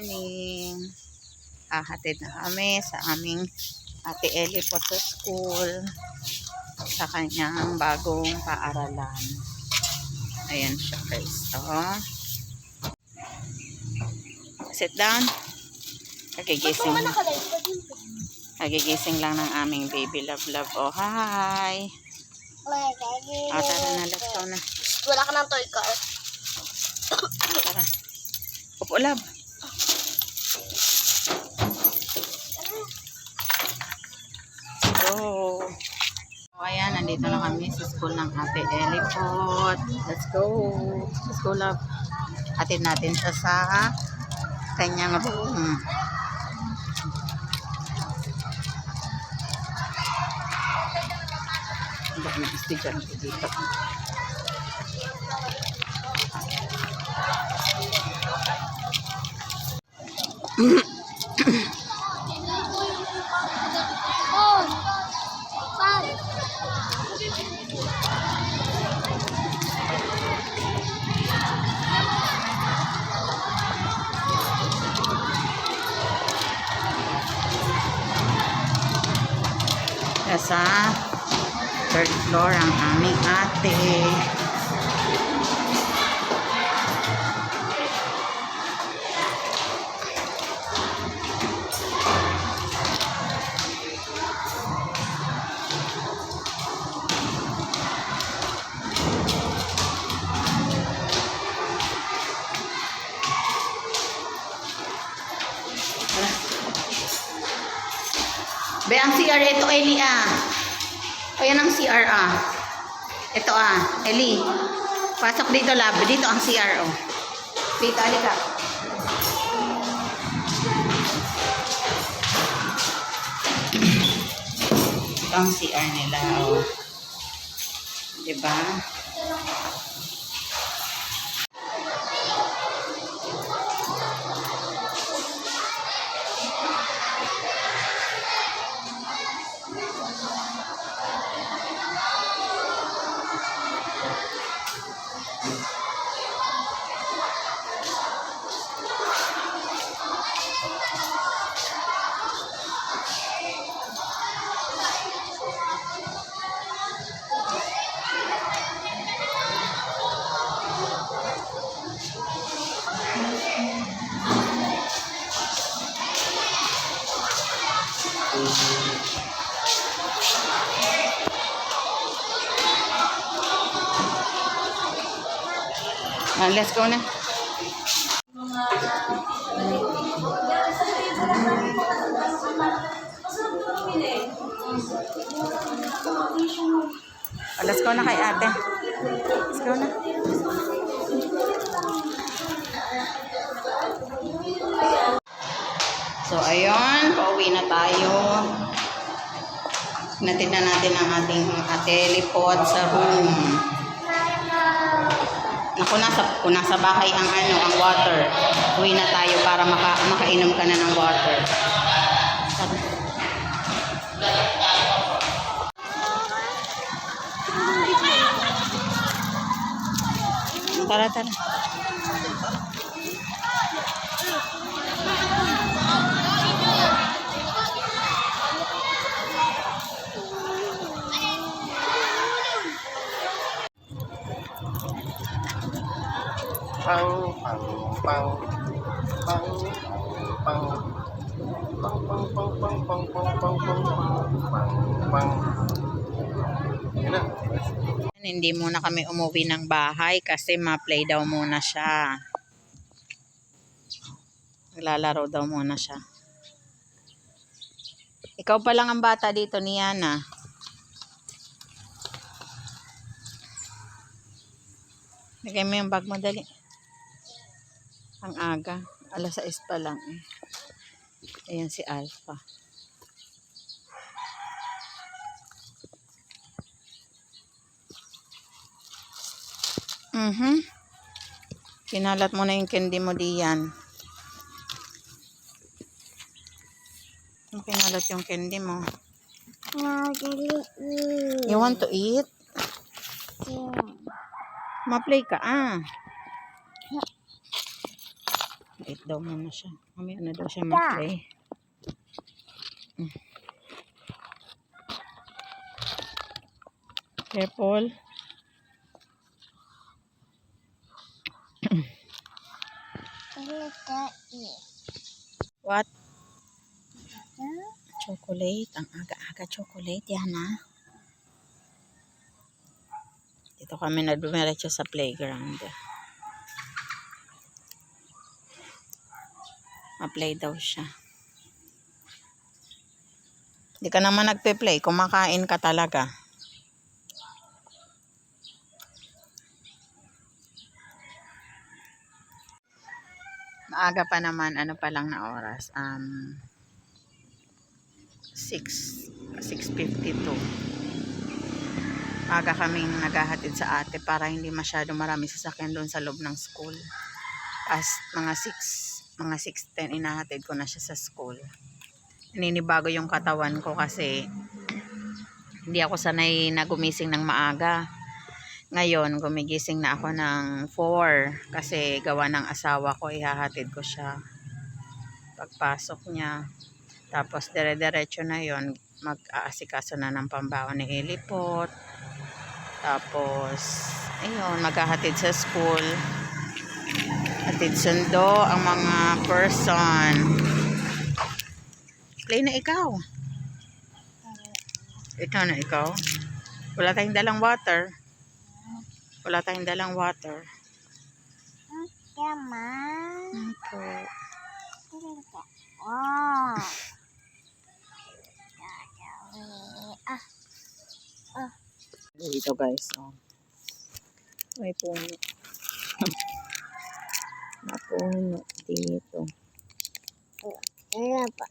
morning. Hahatid na kami sa aming Ate Ellie po sa school sa kanyang bagong paaralan. Ayan siya guys. Oh. Sit down. Kagigising lang ng aming baby love. Oh, hi. Tara na, let's go na. Wala ka ng toy car. Tara. Upo, love. So, ayan, nandito na kami sa school ng Ate Ellie po. Let's go. Let's go, love. Atid natin siya sa kanyang room. Ang dami ng estudyante dito. Sa third floor ang aming ate. Be, ang CR ito, Ellie, O, yan ang CR, Ito, Ellie. Pasok dito, lab. Dito ang CR, Dito, alika. Ito ang CR nila, Diba? Let's go na. Let's go na kay ate. Let's go na. So, ayun. Pauwi na tayo. Natin na natin ang ating Ate Lipot sa room. Kung nasa bahay ang ang water, uwi na tayo para makainom ka na ng water. Tara, tara. Pang pang pang pang pang pang pang pang pang pang pang pang pang pang. Hindi muna kami umuwi ng bahay kasi ma-play daw muna siya. Naglalaro daw muna siya. Ikaw pa lang ang bata dito ni Yana. Lagay mo yung bag mo, dali. Ang aga. 6:00 pa lang. Ayan si Alpha. Kinalat mo na yung candy mo diyan. Kinalat yung candy mo. You want to eat? Ma-play ka, Wait daw muna siya. Mamaya na daw siya mag-play. Careful. What? Chocolate. Ang aga-aga chocolate yan ha. Dito kami nagdumiretso sa playground. Ma-play daw siya. Hindi ka naman nagpe-play. Kumakain ka talaga. Maaga pa naman. Ano pa lang na oras? 6:52. Maaga kaming naghahatid sa ate para hindi masyado marami sasakyan doon sa loob ng school. Mga 6:10 inahatid ko na siya sa school. Naninibago yung katawan ko kasi hindi ako sanay na gumising ng maaga. Ngayon, gumigising na ako ng 4 kasi gawa ng asawa ko, ihahatid ko siya pagpasok niya. Tapos dire-diretso na yon, mag-aasikaso na ng pambaon ni Elipot. Tapos, ayun, maghahatid sa school. Hatid sundo ang mga person. Play na ikaw. Ito na ikaw. Wala tayong dalang water. Wala tayong dalang water. Opo. Dito guys. Oh. May puno. Mapuno dito. Opo.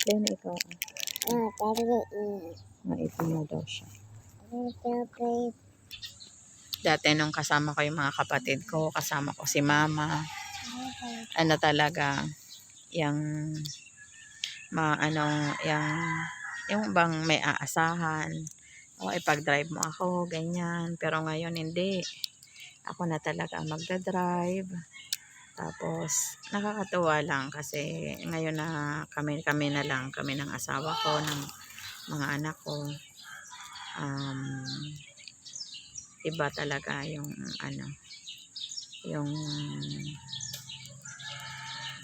Play na ikaw. Ito na daw siya. Dati nung kasama ko yung mga kapatid ko, kasama ko si mama, ano talaga, yung yung bang may aasahan, o ipag-drive mo ako, ganyan. Pero ngayon hindi. Ako na talaga ang magdadrive. Tapos, nakakatuwa lang kasi ngayon na kami na lang, kami ng asawa ko, ng mga anak ko. Iba talaga yung yung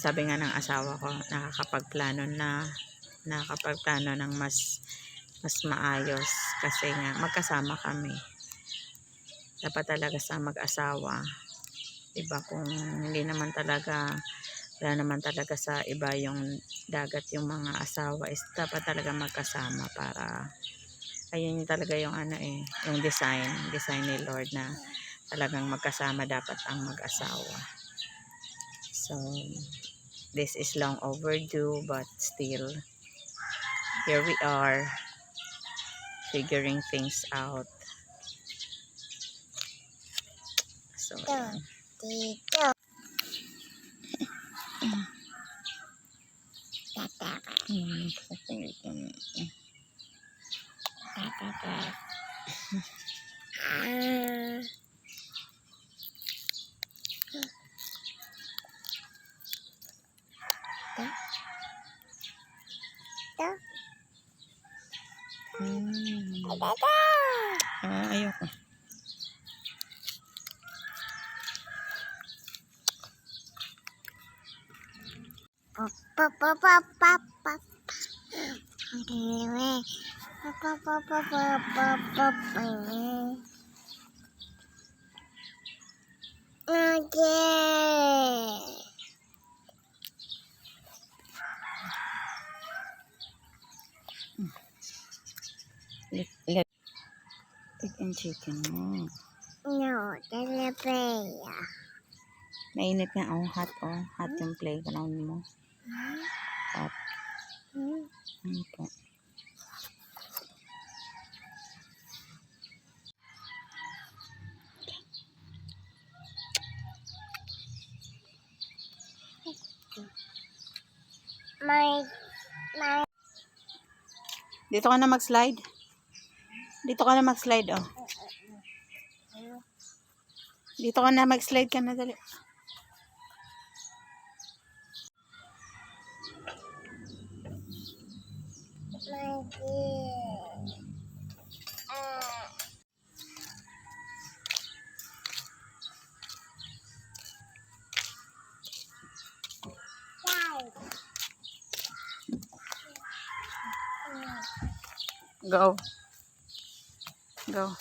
sabi nga ng asawa ko, nakakapagplano ng mas maayos kasi nga magkasama kami. Dapat talaga sa mag-asawa, iba kung hindi naman talaga, wala naman talaga sa iba yung dagat yung mga asawa, is dapat talaga magkasama para ayun talaga yung yung design ni Lord na talagang magkasama dapat ang mag-asawa. So this is long overdue, but still here we are figuring things out. So ayoko. Egg and chicken mo. No, Telebaya. Mainit nga hot yung playground mo. Hot. Po. My Dito ka na mag-slide. Dito Dito ka na, mag-slide ka na, dali. My dear. Guys. Go. Go.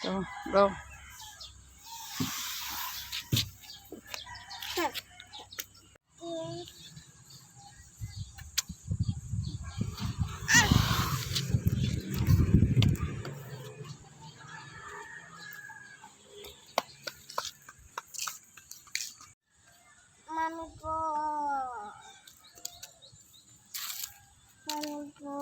Go. Go. Mommy po. Mommy po.